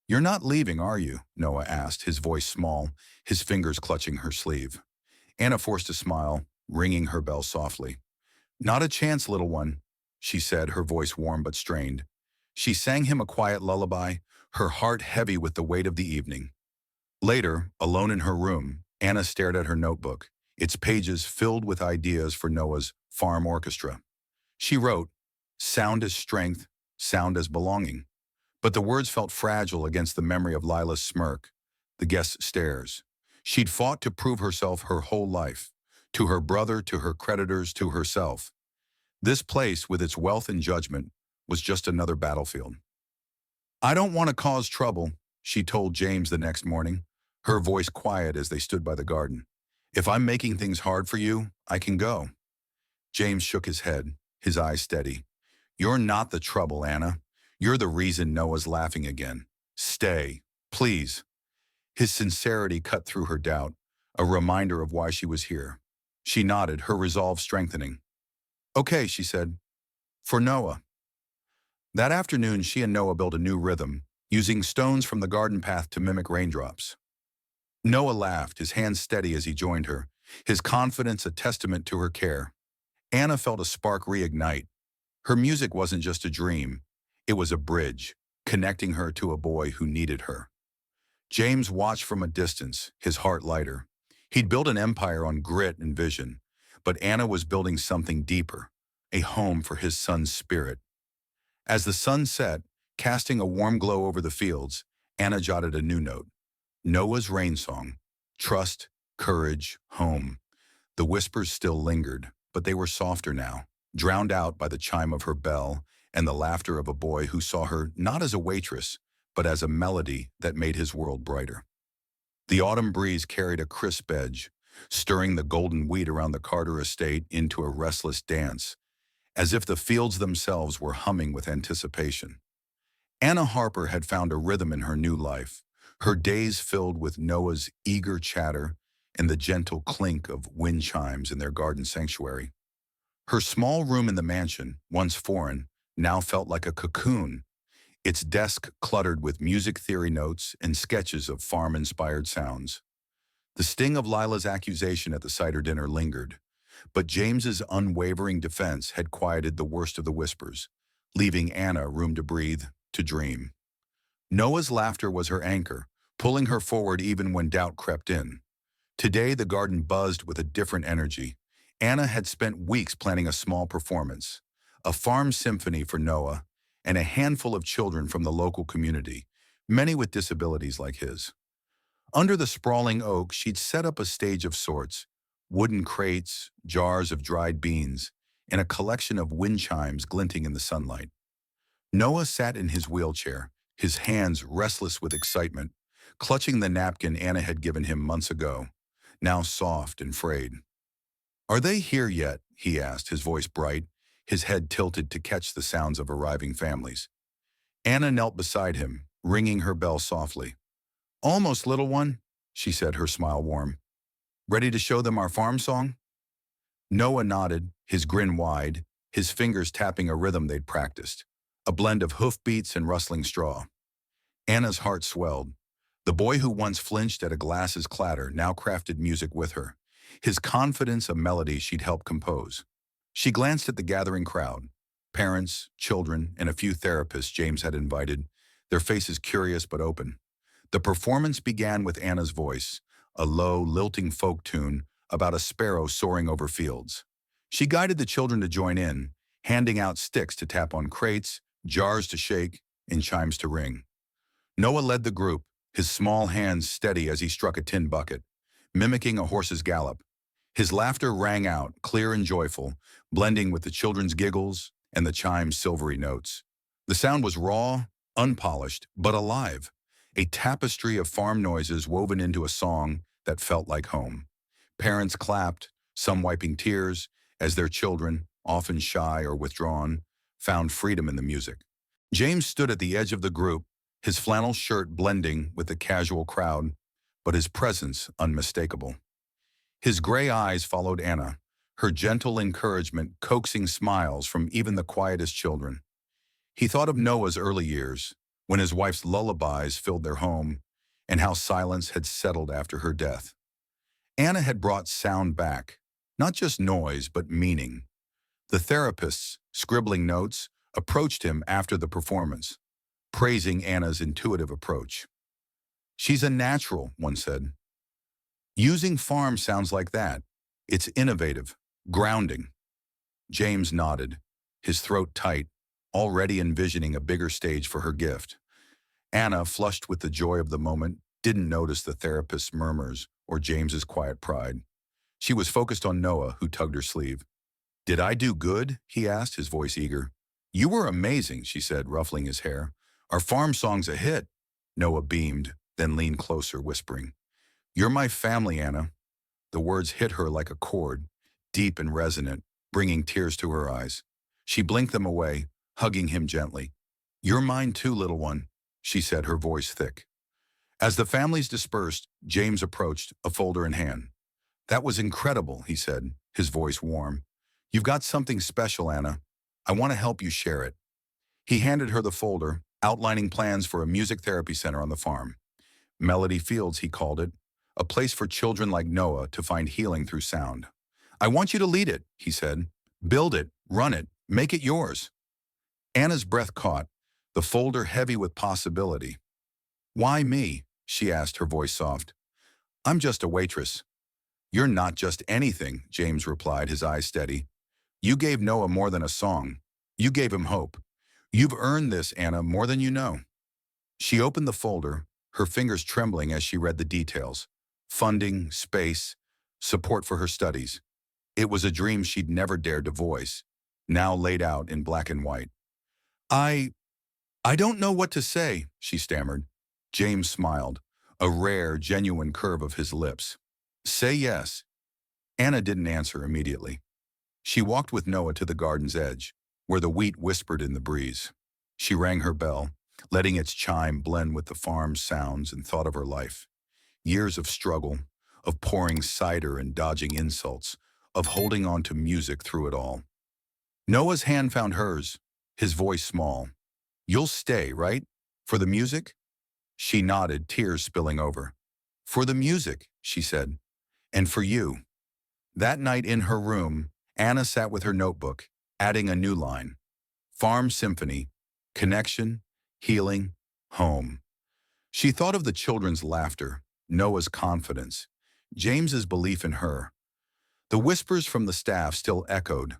"You're not leaving, are you?" Noah asked, his voice small, his fingers clutching her sleeve. Anna forced a smile, ringing her bell softly. "Not a chance, little one," she said, her voice warm but strained. She sang him a quiet lullaby, her heart heavy with the weight of the evening. Later, alone in her room, Anna stared at her notebook, its pages filled with ideas for Noah's farm orchestra. She wrote, "Sound as strength, sound as belonging." But the words felt fragile against the memory of Lila's smirk, the guest's stares. She'd fought to prove herself her whole life, to her brother, to her creditors, to herself. This place, with its wealth and judgment, was just another battlefield. "I don't want to cause trouble," she told James the next morning, her voice quiet as they stood by the garden. "If I'm making things hard for you, I can go." James shook his head, his eyes steady. "You're not the trouble, Anna. You're the reason Noah's laughing again. Stay, please." His sincerity cut through her doubt, a reminder of why she was here. She nodded, her resolve strengthening. "Okay," she said, "for Noah." That afternoon, she and Noah built a new rhythm, using stones from the garden path to mimic raindrops. Noah laughed, his hands steady as he joined her, his confidence a testament to her care. Anna felt a spark reignite. Her music wasn't just a dream, it was a bridge, connecting her to a boy who needed her. James watched from a distance, his heart lighter. He'd built an empire on grit and vision, but Anna was building something deeper, a home for his son's spirit. As the sun set, casting a warm glow over the fields, Anna jotted a new note. Noah's rain song. Trust, courage, home. The whispers still lingered, but they were softer now, drowned out by the chime of her bell and the laughter of a boy who saw her not as a waitress, but as a melody that made his world brighter. The autumn breeze carried a crisp edge, stirring the golden wheat around the Carter estate into a restless dance, as if the fields themselves were humming with anticipation. Anna Harper had found a rhythm in her new life, her days filled with Noah's eager chatter and the gentle clink of wind chimes in their garden sanctuary. Her small room in the mansion, once foreign, now felt like a cocoon, its desk cluttered with music theory notes and sketches of farm-inspired sounds. The sting of Lila's accusation at the cider dinner lingered, but James's unwavering defense had quieted the worst of the whispers, leaving Anna room to breathe, to dream. Noah's laughter was her anchor, pulling her forward even when doubt crept in. Today the garden buzzed with a different energy. Anna had spent weeks planning a small performance, a farm symphony for Noah, and a handful of children from the local community, many with disabilities like his. Under the sprawling oak, she'd set up a stage of sorts, wooden crates, jars of dried beans, and a collection of wind chimes glinting in the sunlight. Noah sat in his wheelchair, his hands restless with excitement, clutching the napkin Anna had given him months ago, now soft and frayed. "Are they here yet?" he asked, his voice bright, his head tilted to catch the sounds of arriving families. Anna knelt beside him, ringing her bell softly. "Almost, little one," she said, her smile warm. "Ready to show them our farm song?" Noah nodded, his grin wide, his fingers tapping a rhythm they'd practiced, a blend of hoofbeats and rustling straw. Anna's heart swelled. The boy who once flinched at a glass's clatter now crafted music with her, his confidence a melody she'd helped compose. She glanced at the gathering crowd, parents, children, and a few therapists James had invited, their faces curious but open. The performance began with Anna's voice, a low, lilting folk tune about a sparrow soaring over fields. She guided the children to join in, handing out sticks to tap on crates, jars to shake, and chimes to ring. Noah led the group, his small hands steady as he struck a tin bucket, mimicking a horse's gallop. His laughter rang out, clear and joyful, blending with the children's giggles and the chime's silvery notes. The sound was raw, unpolished, but alive, a tapestry of farm noises woven into a song that felt like home. Parents clapped, some wiping tears, as their children, often shy or withdrawn, found freedom in the music. James stood at the edge of the group, his flannel shirt blending with the casual crowd, but his presence unmistakable. His gray eyes followed Anna, her gentle encouragement coaxing smiles from even the quietest children. He thought of Noah's early years, when his wife's lullabies filled their home, and how silence had settled after her death. Anna had brought sound back, not just noise, but meaning. The therapists, scribbling notes, approached him after the performance, praising Anna's intuitive approach. "She's a natural," one said. "Using farm sounds like that. It's innovative, grounding." James nodded, his throat tight, already envisioning a bigger stage for her gift. Anna, flushed with the joy of the moment, didn't notice the therapist's murmurs or James's quiet pride. She was focused on Noah, who tugged her sleeve. "Did I do good?" he asked, his voice eager. "You were amazing," she said, ruffling his hair. "Our farm song's a hit." Noah beamed, then leaned closer, whispering, "You're my family, Anna." The words hit her like a chord, deep and resonant, bringing tears to her eyes. She blinked them away, hugging him gently. "You're mine too, little one," she said, her voice thick. As the families dispersed, James approached, a folder in hand. "That was incredible," he said, his voice warm. "You've got something special, Anna. I want to help you share it." He handed her the folder, outlining plans for a music therapy center on the farm. Melody Fields, he called it, a place for children like Noah to find healing through sound. "I want you to lead it," he said. "Build it, run it, make it yours." Anna's breath caught, the folder heavy with possibility. "Why me?" she asked, her voice soft. "I'm just a waitress." "You're not just anything," James replied, his eyes steady. "You gave Noah more than a song. You gave him hope. You've earned this, Anna, more than you know." She opened the folder, her fingers trembling as she read the details. Funding, space, support for her studies. It was a dream she'd never dared to voice, now laid out in black and white. I don't know what to say," she stammered. James smiled, a rare, genuine curve of his lips. "Say yes." Anna didn't answer immediately. She walked with Noah to the garden's edge, where the wheat whispered in the breeze. She rang her bell, letting its chime blend with the farm's sounds, and thought of her life. Years of struggle, of pouring cider and dodging insults, of holding on to music through it all. Noah's hand found hers, his voice small. "You'll stay, right? For the music?" She nodded, tears spilling over. "For the music," she said. "And for you." That night in her room, Anna sat with her notebook, adding a new line. Farm Symphony, connection, healing, home. She thought of the children's laughter, Noah's confidence, James's belief in her. The whispers from the staff still echoed,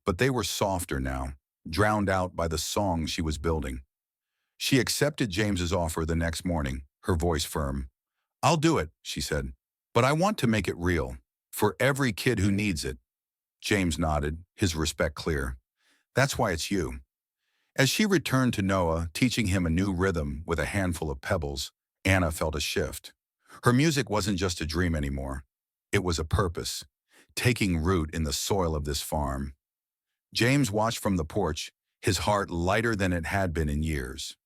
but they were softer now, drowned out by the song she was building. She accepted James's offer the next morning, her voice firm. "I'll do it," she said, "but I want to make it real, for every kid who needs it." James nodded, his respect clear. "That's why it's you." As she returned to Noah, teaching him a new rhythm with a handful of pebbles, Anna felt a shift. Her music wasn't just a dream anymore. It was a purpose, taking root in the soil of this farm. James watched from the porch, his heart lighter than it had been in years.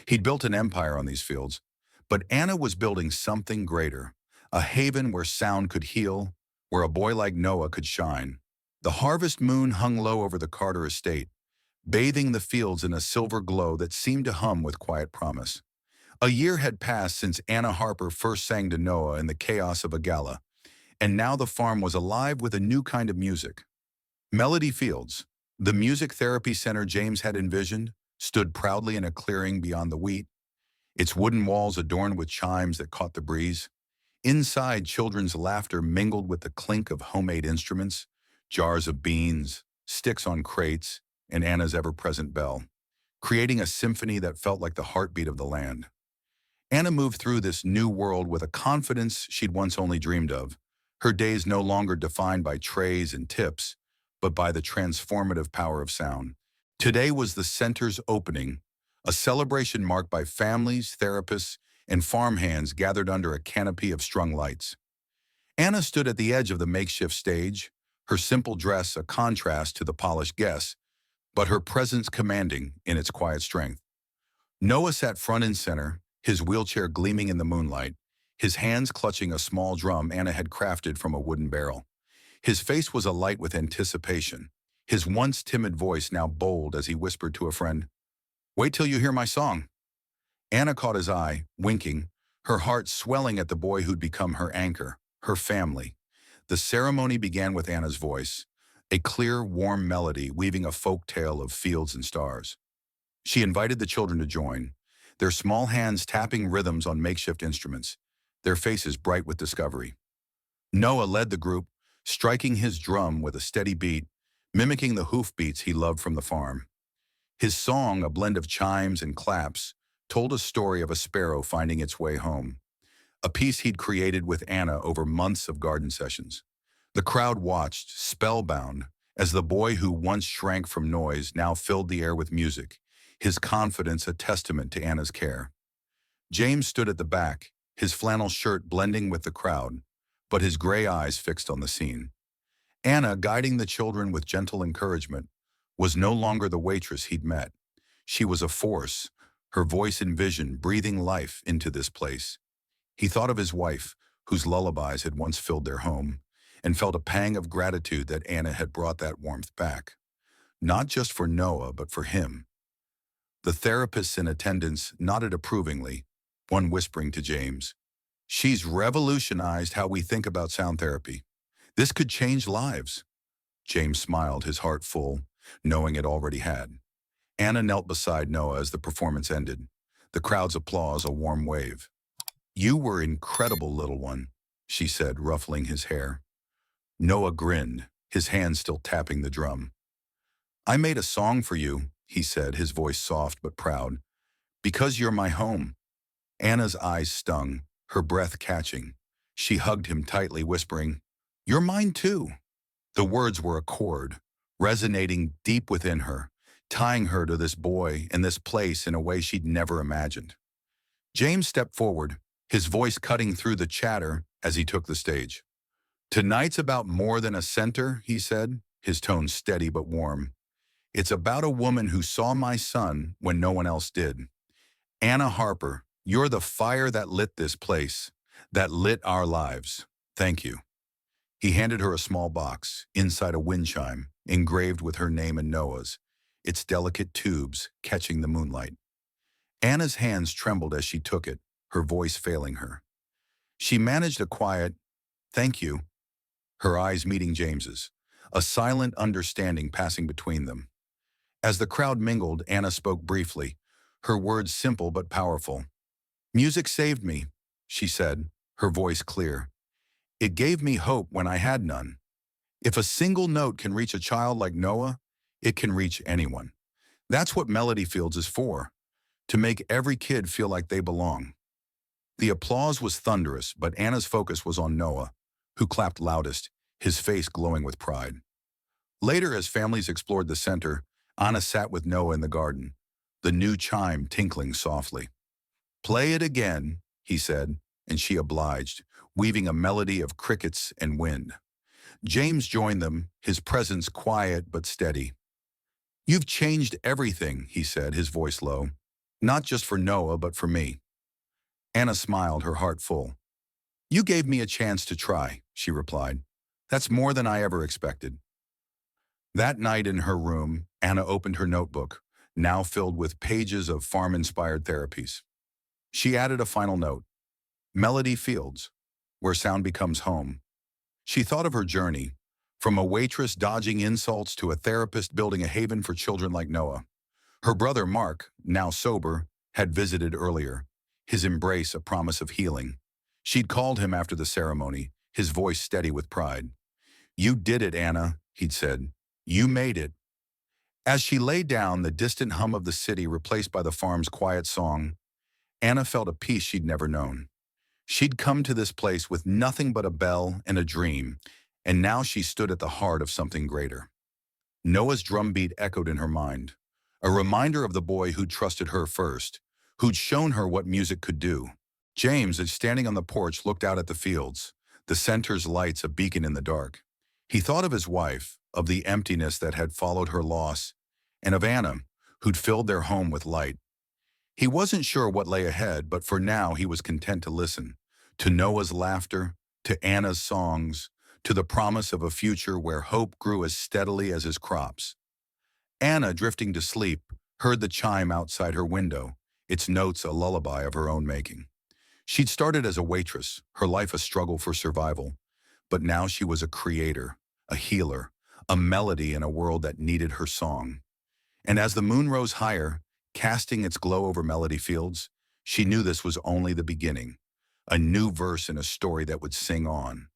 He'd built an empire on these fields, but Anna was building something greater, a haven where sound could heal, where a boy like Noah could shine. The harvest moon hung low over the Carter estate, bathing the fields in a silver glow that seemed to hum with quiet promise. A year had passed since Anna Harper first sang to Noah in the chaos of a gala, and now the farm was alive with a new kind of music. Melody Fields, the music therapy center James had envisioned, stood proudly in a clearing beyond the wheat, its wooden walls adorned with chimes that caught the breeze. Inside, children's laughter mingled with the clink of homemade instruments, jars of beans, sticks on crates, and Anna's ever-present bell, creating a symphony that felt like the heartbeat of the land. Anna moved through this new world with a confidence she'd once only dreamed of, her days no longer defined by trays and tips, but by the transformative power of sound. Today was the center's opening, a celebration marked by families, therapists, and farmhands gathered under a canopy of strung lights. Anna stood at the edge of the makeshift stage, her simple dress a contrast to the polished guests, but her presence commanding in its quiet strength. Noah sat front and center, his wheelchair gleaming in the moonlight, his hands clutching a small drum Anna had crafted from a wooden barrel. His face was alight with anticipation, his once timid voice now bold as he whispered to a friend, "Wait till you hear my song." Anna caught his eye, winking, her heart swelling at the boy who'd become her anchor, her family. The ceremony began with Anna's voice, a clear, warm melody weaving a folk tale of fields and stars. She invited the children to join, their small hands tapping rhythms on makeshift instruments, their faces bright with discovery. Noah led the group, striking his drum with a steady beat, mimicking the hoof beats he loved from the farm. His song, a blend of chimes and claps, told a story of a sparrow finding its way home, a piece he'd created with Anna over months of garden sessions. The crowd watched, spellbound, as the boy who once shrank from noise now filled the air with music, his confidence a testament to Anna's care. James stood at the back, his flannel shirt blending with the crowd, but his gray eyes fixed on the scene. Anna, guiding the children with gentle encouragement, was no longer the waitress he'd met. She was a force, her voice and vision breathing life into this place. He thought of his wife, whose lullabies had once filled their home, and felt a pang of gratitude that Anna had brought that warmth back. Not just for Noah, but for him. The therapists in attendance nodded approvingly, one whispering to James, "She's revolutionized how we think about sound therapy. This could change lives." James smiled, his heart full, knowing it already had. Anna knelt beside Noah as the performance ended, the crowd's applause a warm wave. "You were incredible, little one," she said, ruffling his hair. Noah grinned, his hands still tapping the drum. "I made a song for you," he said, his voice soft but proud, "because you're my home." Anna's eyes stung, her breath catching. She hugged him tightly, whispering, "You're mine too." The words were a chord, resonating deep within her, tying her to this boy and this place in a way she'd never imagined. James stepped forward, his voice cutting through the chatter as he took the stage. "Tonight's about more than a center," he said, his tone steady but warm. "It's about a woman who saw my son when no one else did. Anna Harper, you're the fire that lit this place, that lit our lives. Thank you." He handed her a small box, inside a wind chime, engraved with her name and Noah's, its delicate tubes catching the moonlight. Anna's hands trembled as she took it, her voice failing her. She managed a quiet, "Thank you," her eyes meeting James's, a silent understanding passing between them. As the crowd mingled, Anna spoke briefly, her words simple but powerful. "Music saved me," she said, her voice clear. "It gave me hope when I had none. If a single note can reach a child like Noah, it can reach anyone. That's what Melody Fields is for, to make every kid feel like they belong." The applause was thunderous, but Anna's focus was on Noah, who clapped loudest, his face glowing with pride. Later, as families explored the center, Anna sat with Noah in the garden, the new chime tinkling softly. "Play it again," he said, and she obliged, weaving a melody of crickets and wind. James joined them, his presence quiet but steady. "You've changed everything," he said, his voice low. "Not just for Noah, but for me." Anna smiled, her heart full. "You gave me a chance to try," she replied. "That's more than I ever expected." That night in her room, Anna opened her notebook, now filled with pages of farm-inspired therapies. She added a final note, "Melody Fields, where sound becomes home." She thought of her journey, from a waitress dodging insults to a therapist building a haven for children like Noah. Her brother Mark, now sober, had visited earlier, his embrace a promise of healing. She'd called him after the ceremony, his voice steady with pride. "You did it, Anna," he'd said. "You made it." As she lay down, the distant hum of the city replaced by the farm's quiet song, Anna felt a peace she'd never known. She'd come to this place with nothing but a bell and a dream, and now she stood at the heart of something greater. Noah's drumbeat echoed in her mind, a reminder of the boy who'd trusted her first, who'd shown her what music could do. James, standing on the porch, looked out at the fields, the center's lights a beacon in the dark. He thought of his wife, of the emptiness that had followed her loss, and of Anna, who'd filled their home with light. He wasn't sure what lay ahead, but for now he was content to listen, to Noah's laughter, to Anna's songs, to the promise of a future where hope grew as steadily as his crops. Anna, drifting to sleep, heard the chime outside her window, its notes a lullaby of her own making. She'd started as a waitress, her life a struggle for survival, but now she was a creator, a healer, a melody in a world that needed her song. And as the moon rose higher, casting its glow over melody fields, she knew this was only the beginning, a new verse in a story that would sing on.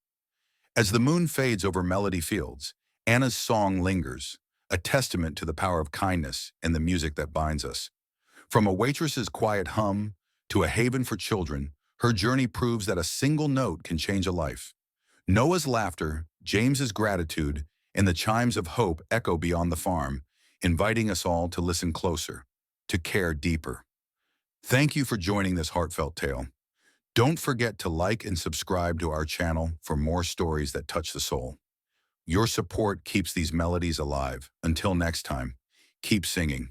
As the moon fades over melody fields, Anna's song lingers, a testament to the power of kindness and the music that binds us. From a waitress's quiet hum to a haven for children, her journey proves that a single note can change a life. Noah's laughter, James's gratitude, and the chimes of hope echo beyond the farm, inviting us all to listen closer, to care deeper. Thank you for joining this heartfelt tale. Don't forget to like and subscribe to our channel for more stories that touch the soul. Your support keeps these melodies alive. Until next time, keep singing.